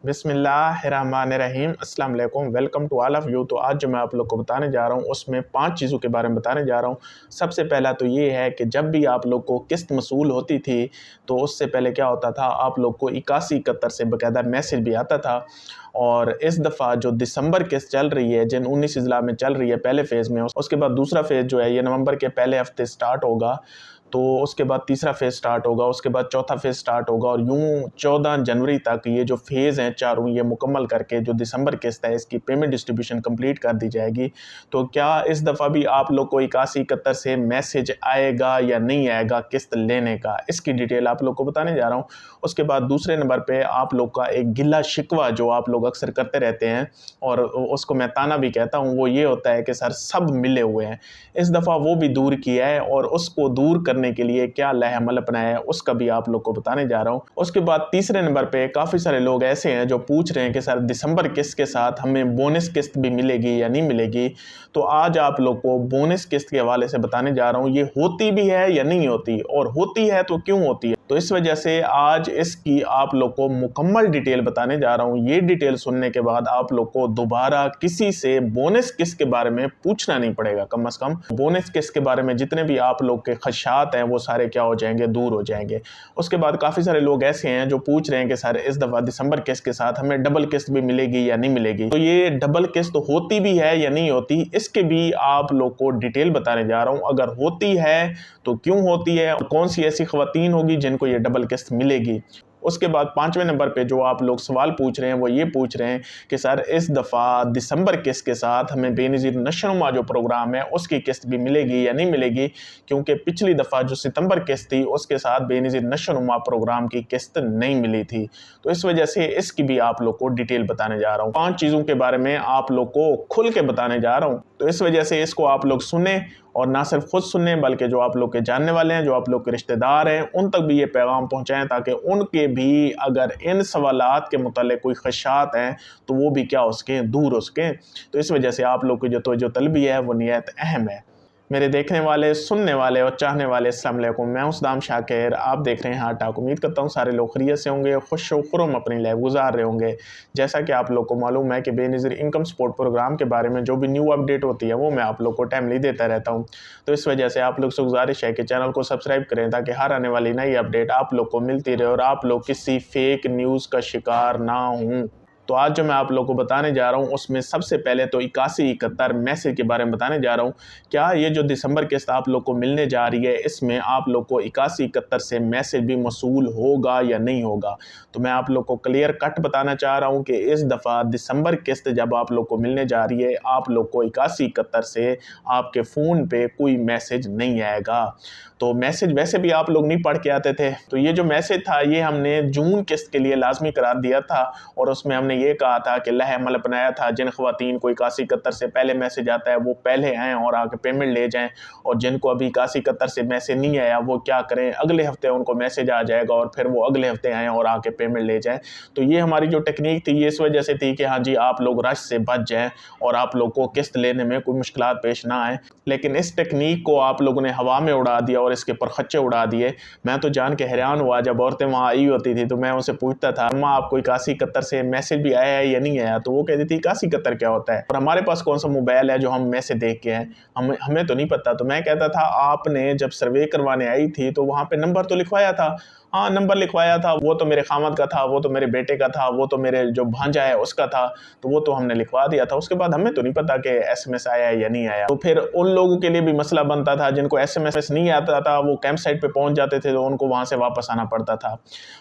बिस्मिल्लाहिर्रहमानिर्रहीम अस्सलाम वालेकुम। Welcome to all of you. तो आज जो मैं आप लोग को बताने जा रहा हूँ उसमें 5 चीज़ों के बारे में बताने जा रहा हूँ। सबसे पहला तो ये है कि जब भी आप लोग को किस्त मसूल होती थी तो उससे पहले क्या होता था, आप लोग को 8171 से बाकायदा मैसेज भी आता था। और इस दफ़ा जो दिसंबर किस्त चल रही है, जिन 19 अज़ला में चल रही है पहले फ़ेज़ में, उसके बाद दूसरा फ़ेज़ जो है ये नवंबर के पहले हफ़्ते स्टार्ट होगा। तो उसके बाद तीसरा फ़ेज़ स्टार्ट होगा, उसके बाद चौथा फ़ेज़ स्टार्ट होगा और यूँ 14 जनवरी तक ये जो फ़ेज़ हैं चारों, ये मुकम्मल करके जो दिसंबर किस्त है इसकी पेमेंट डिस्ट्रीब्यूशन कंप्लीट कर दी जाएगी। तो क्या इस दफ़ा भी आप लोग को 8171 से मैसेज आएगा या नहीं आएगा किस्त लेने का, इसकी डिटेल आप लोग को बताने जा रहा हूँ। उसके बाद दूसरे नंबर पे आप लोग का एक गिला शिकवा जो आप लोग अक्सर करते रहते हैं और उसको मैं ताना भी कहता हूँ, वो ये होता है कि सर सब मिले हुए हैं। इस दफ़ा वो भी दूर किया है और उसको दूर करने के लिए क्या लहमल अपनाया है उसका भी आप लोग को बताने जा रहा हूँ। उसके बाद तीसरे नंबर पे काफ़ी सारे लोग ऐसे हैं जो पूछ रहे हैं कि सर दिसंबर किस्त के साथ हमें बोनस किस्त भी मिलेगी या नहीं मिलेगी। तो आज आप लोग को बोनस किस्त के हवाले से बताने जा रहा हूँ, ये होती भी है या नहीं होती, और होती है तो क्यों होती है। तो इस वजह से आज इसकी आप लोग को मुकम्मल डिटेल बताने जा रहा हूँ। ये डिटेल सुनने के बाद आप लोग को दोबारा किसी से बोनस किस्त के बारे में पूछना नहीं पड़ेगा। कम से कम बोनस किस्त के बारे में जितने भी आप लोग के खदशात हैं वो सारे क्या हो जाएंगे, दूर हो जाएंगे। उसके बाद काफ़ी सारे लोग ऐसे हैं जो पूछ रहे हैं कि सर इस दफ़ा दिसंबर किस्त के साथ हमें डबल किस्त भी मिलेगी या नहीं मिलेगी। तो ये डबल किस्त होती भी है या नहीं होती, इसके भी आप लोग को डिटेल बताने जा रहा हूँ। अगर होती है तो क्यों होती है और कौन सी ऐसी ख़वातीन होगी जिनको ये डबल किस्त मिलेगी। उसके बाद 5वें नंबर पे जो आप लोग सवाल पूछ रहे हैं वो ये पूछ रहे हैं कि सर इस दफ़ा दिसंबर किस्त के साथ हमें बेनज़ीर नशोनुमा जो प्रोग्राम है उसकी किस्त भी मिलेगी या नहीं मिलेगी, क्योंकि पिछली दफ़ा जो सितंबर किस्त थी उसके साथ बेनज़ीर नशोनुमा प्रोग्राम की किस्त नहीं मिली थी। तो इस वजह से इसकी भी आप लोग को डिटेल बताने जा रहा हूँ। 5 चीज़ों के बारे में आप लोग को खुल के बताने जा रहा हूँ। तो इस वजह से इसको आप लोग सुने और ना सिर्फ खुद सुनने बल्कि जो आप लोग के जानने वाले हैं, जो आप लोग के रिश्तेदार हैं, उन तक भी ये पैगाम पहुंचाएं ताकि उनके भी अगर इन सवालात के मुतालिक कोई खदशात हैं तो वो भी क्या हो सकें, दूर हो सकें। तो इस वजह से आप लोग की जो तलबी है वो निहायत अहम है। मेरे देखने वाले, सुनने वाले और चाहने वाले, अस्सलाम वालेकुम। मैं हूं सदाम शाकिर, आप देख रहे हैं हार्ट टॉक। उम्मीद करता हूं सारे लोग खैरियत से होंगे, खुश व खुर्रम अपनी लाइफ गुजार रहे होंगे। जैसा कि आप लोग को मालूम है कि बेनज़ीर इनकम सपोर्ट प्रोग्राम के बारे में जो भी न्यू अपडेट होती है वो मैं आप लोग को टाइमली देता रहता हूं। तो इस वजह से आप लोग से गुजारिश है कि चैनल को सब्सक्राइब करें ताकि हर आने वाली नई अपडेट आप लोग को मिलती रहे और आप लोग किसी फेक न्यूज़ का शिकार ना हों। तो आज जो मैं आप लोगों को बताने जा रहा हूँ उसमें सबसे पहले तो 8171 मैसेज के बारे में बताने जा रहा हूँ। क्या ये जो दिसंबर किस्त आप लोग को मिलने जा रही है इसमें आप लोग को 8171 से मैसेज भी मसूल होगा या नहीं होगा। तो मैं आप लोग को क्लियर कट बताना चाह रहा हूँ कि इस दफ़ा दिसंबर किस्त जब आप लोग को मिलने जा रही है, आप लोग को 8171 से आपके फ़ोन पे कोई मैसेज नहीं आएगा। तो मैसेज वैसे भी आप लोग नहीं पढ़ के आते थे, तो ये जो मैसेज था ये हमने जून किस्त के लिए लाजमी करार दिया था और उसमें हमने ये कहा था कि लहमल अपनाया था जिन ख़वातीन को 8171 से पहले मैसेज आता है वो पहले आएँ और आके पेमेंट ले जाएं, और जिनको अभी 8171 से मैसेज नहीं आया वो क्या करें, अगले हफ्ते उनको मैसेज आ जाएगा और फिर वो अगले हफ्ते आएँ और आके पेमेंट ले जाएं। तो ये हमारी जो टेक्निक थी ये इस वजह से थी कि हाँ जी आप लोग रश से बच जाएँ और आप लोग को किस्त लेने में कोई मुश्किलात पेश ना आए। लेकिन इस टेक्निक को आप लोगों ने हवा में उड़ा दिया और इसके परखच्चे उड़ा दिए। मैं तो जान के हैरान हुआ, जब औरतें वहाँ आई होती थी तो मैं उनसे पूछता था, अम्मा आपको 8171 से मैसेज भी आया है या नहीं आया, तो वो कहती थी 8171 क्या होता है और हमारे पास कौन सा मोबाइल है जो हम मैसेज देख के हैं, हमें तो नहीं पता। तो मैं कहता था आपने जब सर्वे करवाने आई थी तो वहाँ पे नंबर तो लिखवाया था। हाँ नंबर लिखवाया था, वो तो मेरे खामद का था, वो तो मेरे बेटे का था, वो तो मेरे जो भांजा है उसका था, तो वो तो हमने लिखवा दिया था। उसके बाद हमें तो नहीं पता कि एसएमएस आया है या नहीं आया। तो फिर उन लोगों के लिए भी मसला बनता था जिनको एसएमएस नहीं आता था, वो कैंप साइट पे पहुंच जाते थे तो उनको वहां से वापस आना पड़ता था।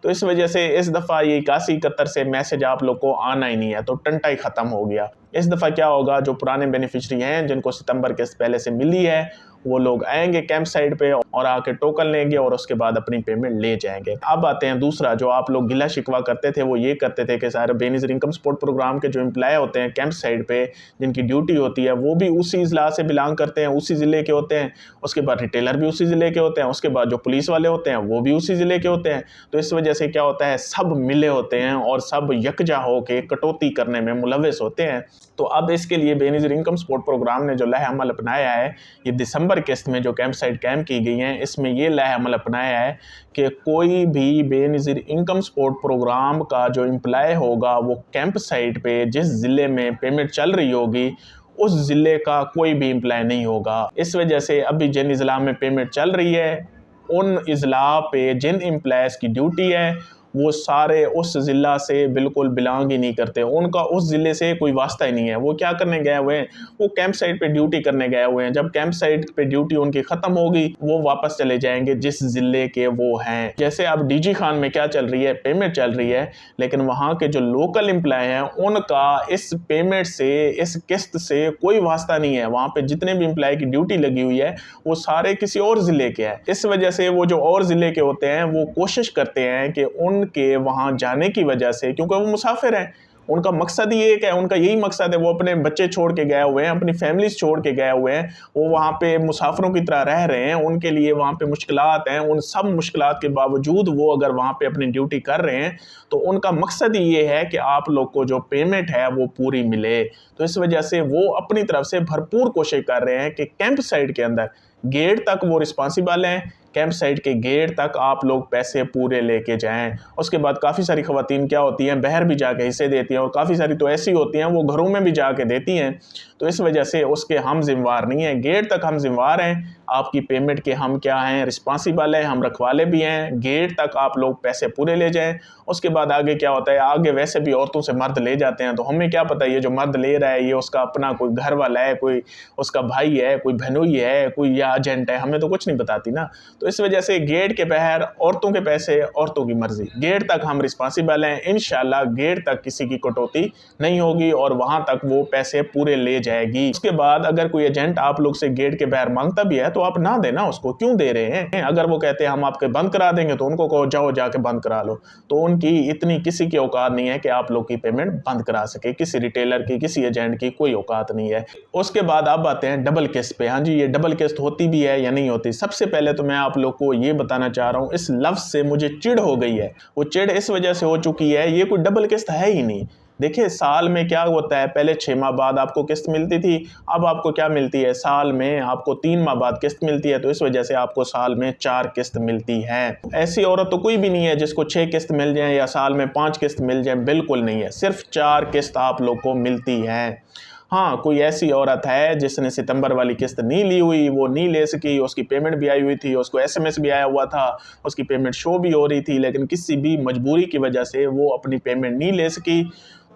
तो इस वजह से इस दफ़ा ये 8171 से मैसेज आप लोग को आना ही नहीं है, तो टंटा ही ख़त्म हो गया। इस दफ़ा क्या होगा, जो पुराने बेनिफिशरी हैं जिनको सितंबर किस्त पहले से मिली है वो लोग आएंगे कैंप साइट पे और आके टोकन लेंगे और उसके बाद अपनी पेमेंट ले जाएंगे। अब आते हैं दूसरा, जो आप लोग गिला शिकवा करते थे वो ये करते थे कि सारे बेनज़ीर इनकम सपोर्ट प्रोग्राम के जो एम्प्लॉय होते हैं कैंप साइट पे जिनकी ड्यूटी होती है वो भी उसी ज़िला से बिलोंग करते हैं, उसी ज़िले के होते हैं, उसके बाद रिटेलर भी उसी ज़िले के होते हैं, उसके बाद जो पुलिस वाले होते हैं वो भी उसी ज़िले के होते हैं। तो इस वजह से क्या होता है, सब मिले होते हैं और सब यकजा होकर कटौती करने में मुलव्वस होते हैं। तो अब इसके लिए बेनज़ीर इनकम सपोर्ट प्रोग्राम ने जो लह अमल अपनाया है, ये दिसंबर किस्त में जो कैंप साइट कैम्प की गई हैं, इसमें ये लह अमल अपनाया है कि कोई भी बेनज़ीर इनकम सपोर्ट प्रोग्राम का जो एम्प्लॉय होगा वो कैंप साइट पे जिस ज़िले में पेमेंट चल रही होगी उस ज़िले का कोई भी एम्प्लॉय नहीं होगा। इस वजह से अभी जिन अज़ला में पेमेंट चल रही है उन अज़ला पे जिन एम्प्लॉयज़ की ड्यूटी है वो सारे उस ज़िला से बिल्कुल बिलोंग ही नहीं करते, उनका उस ज़िले से कोई वास्ता ही नहीं है। वो क्या करने गए हुए हैं, वो कैंप साइट पे ड्यूटी करने गए हुए हैं। जब कैंप साइट पे ड्यूटी उनकी ख़त्म होगी वो वापस चले जाएंगे जिस ज़िले के वो हैं। जैसे अब डीजी खान में क्या चल रही है, पेमेंट चल रही है, लेकिन वहाँ के जो लोकल एम्प्लॉय हैं उनका इस पेमेंट से, इस किस्त से कोई वास्ता नहीं है। वहाँ पे जितने भी एम्प्लॉय की ड्यूटी लगी हुई है वो सारे किसी और ज़िले के हैं। इस वजह से वो जो और ज़िले के होते हैं वो कोशिश करते हैं कि उनके वहाँ जाने की वजह से, क्योंकि वो मुसाफिर हैं, उनका मकसद ही एक है, उनका यही मकसद है, वो अपने बच्चे छोड़ के गए हुए हैं, अपनी फैमिलीज छोड़ के गए हुए हैं, वो वहाँ पे मुसाफिरों की तरह रह रहे हैं, उनके लिए वहाँ पे मुश्किलात हैं। उन सब मुश्किलात के बावजूद वो अगर वहाँ पे अपनी ड्यूटी कर रहे हैं तो उनका मकसद ही ये है कि आप लोग को जो पेमेंट है वो पूरी मिले। तो इस वजह से वो अपनी तरफ से भरपूर कोशिश कर रहे हैं कि कैंप साइट के अंदर गेट तक वो रिस्पॉन्सिबल हैं, कैंप साइट के गेट तक आप लोग पैसे पूरे लेके जाएं। उसके बाद काफ़ी सारी ख़वातीन क्या होती हैं, बाहर भी जाके हिस्से देती हैं, और काफ़ी सारी तो ऐसी होती हैं वो घरों में भी जाके देती हैं। तो इस वजह से उसके हम जिम्मेवार नहीं हैं, गेट तक हम जिम्मेवार हैं। आपकी पेमेंट के हम क्या हैं, रिस्पॉन्सिबल हैं, हम रखवाले भी हैं। गेट तक आप लोग पैसे पूरे ले जाएं। उसके बाद आगे क्या होता है, आगे वैसे भी औरतों से मर्द ले जाते हैं, तो हमें क्या पता ये जो मर्द ले रहा है ये उसका अपना कोई घर वाला है, कोई उसका भाई है, कोई बहनोई है, कोई या एजेंट है, हमें तो कुछ नहीं बताती ना। तो इस वजह से गेट के बाहर औरतों के पैसे, औरतों की मर्जी, गेट तक हम रिस्पॉन्सिबल हैं। इंशाल्लाह गेट तक किसी की कटौती नहीं होगी और वहां तक वो पैसे पूरे ले जाएगी। उसके बाद अगर कोई एजेंट आप लोग से गेट के बाहर मांगता भी है तो आप ना देना, उसको क्यों दे रहे हैं। अगर वो कहते हैं हम आपके बंद करा देंगे तो उनको कहो जाओ जाके बंद करा लो। तो उनकी इतनी किसी की औकात नहीं है कि आप लोग की पेमेंट बंद करा सके, किसी रिटेलर की, किसी एजेंट की कोई औकात नहीं है। उसके बाद आप आते हैं डबल किस्त पे। हाँ जी, ये डबल किस्त होती भी है या नहीं होती। सबसे पहले तो मैं आप लोग को ये बताना चाह रहा हूँ, इस लफ्ज से मुझे चिढ़ हो गई है। वो चिढ़ इस वजह से हो चुकी है, ये कोई डबल किस्त है ही नहीं। देखिए साल में क्या होता है, पहले 6 माह बाद आपको किस्त मिलती थी, अब आपको क्या मिलती है, साल में आपको 3 माह बाद किस्त मिलती है। तो इस वजह से आपको साल में 4 किस्त मिलती है। ऐसी औरत तो कोई भी नहीं है जिसको 6 किस्त मिल जाए या साल में 5 किस्त मिल जाए, बिल्कुल नहीं है। सिर्फ 4 किस्त आप लोग को मिलती है। हाँ, कोई ऐसी औरत है जिसने सितंबर वाली किस्त नहीं ली हुई, वो नहीं ले सकी, उसकी पेमेंट भी आई हुई थी, उसको एसएमएस भी आया हुआ था, उसकी पेमेंट शो भी हो रही थी, लेकिन किसी भी मजबूरी की वजह से वो अपनी पेमेंट नहीं ले सकी,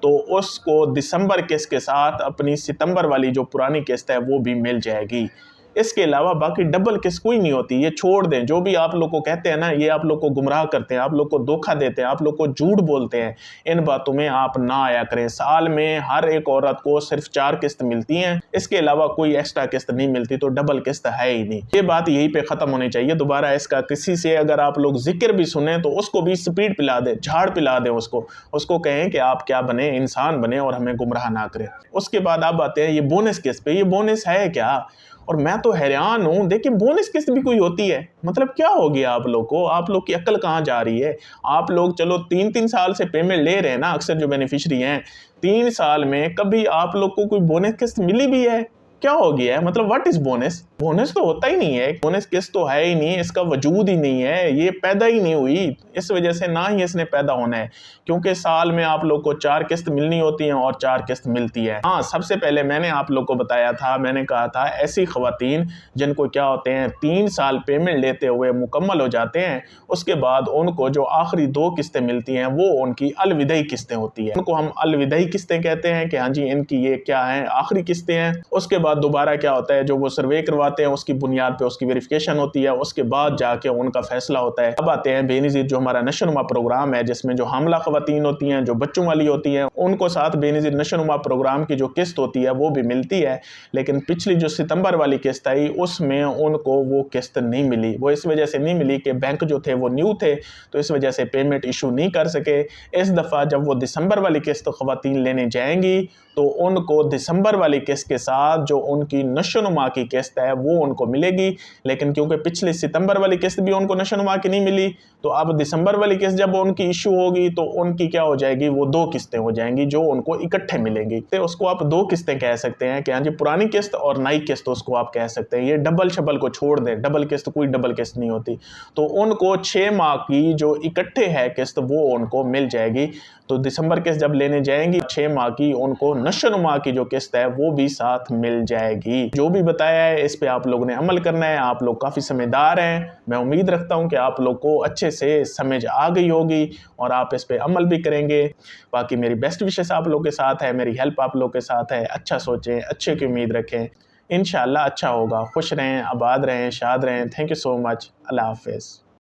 तो उसको दिसंबर किस्त के साथ अपनी सितंबर वाली जो पुरानी किस्त है वो भी मिल जाएगी। इसके अलावा बाकी डबल किस्त कोई नहीं होती। ये छोड़ दें, जो भी आप लोग को कहते हैं ना, ये आप लोग को गुमराह करते हैं, आप लोग को धोखा देते हैं, आप लोग को झूठ बोलते हैं। इन बातों में आप ना आया करें। साल में हर एक औरत को सिर्फ 4 किस्त मिलती हैं, इसके अलावा कोई एक्स्ट्रा किस्त नहीं मिलती, तो डबल किस्त है ही नहीं। ये बात यहीं पे खत्म होनी चाहिए। दोबारा इसका किसी से अगर आप लोग जिक्र भी सुने तो उसको भी स्पीड पिला दें, झाड़ पिला दें, उसको कहें कि आप क्या बने, इंसान बने और हमें गुमराह ना करें। उसके बाद आप आते हैं ये बोनस किस्त पे। ये बोनस है क्या, और मैं तो हैरान हूँ। देखिए बोनस किस्त भी कोई होती है, मतलब क्या हो गया आप लोग को, आप लोग की अक्ल कहाँ जा रही है। आप लोग चलो 3-3 साल से पेमेंट ले रहे हैं ना, अक्सर जो बेनिफिशियरी हैं, 3 साल में कभी आप लोग को कोई बोनस किस्त मिली भी है? क्या हो गया है, मतलब व्हाट इज बोनस? बोनस तो होता ही नहीं है, बोनस किस्त तो है ही नहीं, इसका वजूद ही नहीं है, ये पैदा ही नहीं हुई। इस वजह से ना ही इसने पैदा होना है, क्योंकि साल में आप लोग को 4 किस्त मिलनी होती हैं और 4 किस्त मिलती है। हाँ, सबसे पहले मैंने आप लोग को बताया था, मैंने कहा था ऐसी खवातीन जिनको क्या होते हैं 3 साल पेमेंट लेते हुए मुकम्मल हो जाते हैं, उसके बाद उनको जो आखिरी 2 किस्तें मिलती हैं वो उनकी अलविदाई किस्तें होती हैं। उनको हम अलविदाई किस्तें कहते हैं कि हाँ जी इनकी ये क्या है, आखिरी किस्तें हैं। उसके बाद दोबारा क्या होता है, जो वो सर्वे करवाते हैं उसकी बुनियाद पे उसकी वेरिफिकेशन होती है, उसके बाद जाके उनका फैसला होता है। अब आते हैं बेनज़ीर जो हमारा नशोनुमा प्रोग्राम है, जिसमें जो हामला खवातीन होती हैं, जो बच्चों वाली होती हैं, उनको साथ बेनज़ीर नशोनुमा प्रोग्राम की जो किस्त होती है वो भी मिलती है। लेकिन पिछली जो सितंबर वाली किस्त आई उसमें उनको वो किस्त नहीं मिली। वो इस वजह से नहीं मिली कि बैंक जो थे वो न्यू थे, तो इस वजह से पेमेंट इशू नहीं कर सके। इस दफ़ा जब वो दिसंबर वाली किस्त खवातीन लेने जाएंगी तो उनको दिसंबर वाली किस्त के साथ जो उनकी नशोनुमा की किस्त है वो उनको मिलेगी। लेकिन क्योंकि पिछले सितंबर वाली किस्त भी उनको नशोनुमा की नहीं मिली, तो अब दिसंबर वाली किस्त जब उनकी इशू होगी तो उनकी क्या हो जाएगी, वो 2 किस्तें हो जाएंगी जो उनको इकट्ठे मिलेंगी। तो उसको आप 2 किस्तें कह सकते हैं कि हाँ जी, पुरानी किस्त और नई किस्त उसको आप कह सकते हैं। ये डबल शबल को छोड़ दें, डबल किस्त कोई डबल किस्त नहीं होती। तो उनको 6 माह की जो इकट्ठे है किस्त वो उनको मिल जाएगी। तो दिसंबर किस्त जब लेने जाएंगी 6 माह की, उनको नशोनुमा की जो किस्त है वो भी साथ मिल जाएगी। जो भी बताया है इस पे आप लोगों ने अमल करना है। आप लोग काफ़ी समझदार हैं, मैं उम्मीद रखता हूँ कि आप लोग को अच्छे से समझ आ गई होगी और आप इस पे अमल भी करेंगे। बाकी मेरी बेस्ट विशेस आप लोग के साथ है, मेरी हेल्प आप लोग के साथ है। अच्छा सोचें, अच्छे की उम्मीद रखें, इंशाल्लाह अच्छा होगा। खुश रहें, आबाद रहें, शाद रहें। Thank you so much. Allah हाफिज़।